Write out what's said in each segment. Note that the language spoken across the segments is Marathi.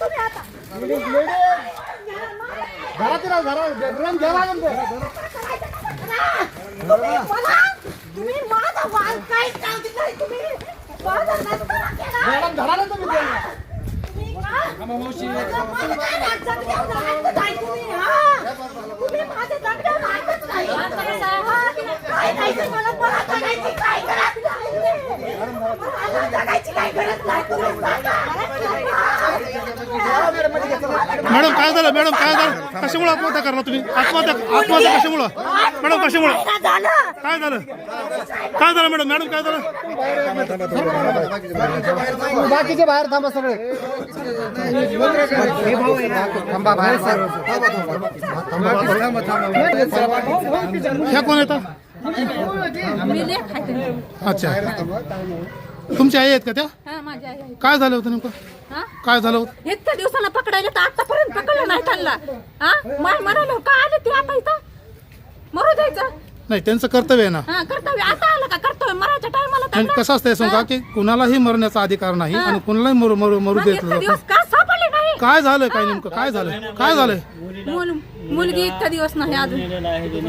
तुम्ही आता तुम्ही माझा वाल काय काढत नाही तुम्ही माझा नसता केला मॅडम धरा ना तुम्ही तुम्ही माझे दंड मारतच नाही काय नाही मला मला जगायची काय गरज नाही मला जगायची काय गरज नाही तुम्ही मॅडम काय झालं मॅडम काय झालं कशामुळे आत्महत्या करणार तुम्ही आत्महत्या कशामुळे मॅडम कशामुळे काय झालं मॅडम मॅडम काय झालं बाकीचे बाहेर थांबा सगळे थांबा बाहेर ह्या कोण येतात अच्छा तुमची आई आहेत का त्या काय झालं होतं नेमकं काय झालं होतं इतक्या दिवसाला पकडायला तर आतापर्यंत पकडलं नाही त्यांना म्हणालो का आले ते आता इथं मरू द्यायचं नाही त्यांचं कर्तव्य आहे ना कर्तव्य आता आलं का कर्तव्य मरायच्या टायमाला आणि कसं असतंय सांगा की कुणालाही मरण्याचा अधिकार नाही आणि कुणालाही मरू देत नाही दिवस का सापडले नाही काय झालं काय नेमकं काय झालंय मुलगी इतका दिवस नाही अजून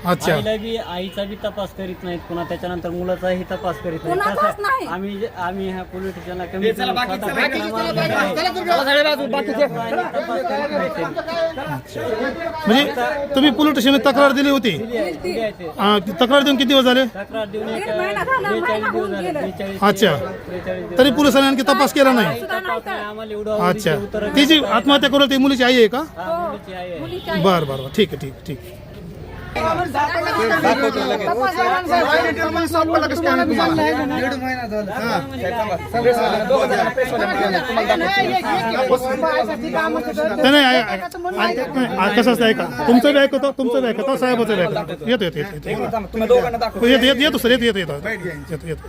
अच्छा आईचा बी तपास करीत नाहीत पुन्हा त्याच्यानंतर मुलाचाही तपास करीत कुणाचाच नाही आम्ही ह्या पोलीस स्टेशनला म्हणजे तुम्ही पोलीस स्टेशनला तक्रार दिली होती तक्रार देऊन किती दिवस झाले तक्रार देऊन अच्छा तरी पोलिसांनी आणखी तपास केला नाही आम्हाला एवढं अच्छा ती जी आत्महत्या करू ती मुलीची आई आहे का मुलीची आई आहे. बरं बरं ठीक आहे ठीक कसं असतं ऐका तुमचं बी ऐकतो साहेबाचं बी ऐकतो येतो सर येतो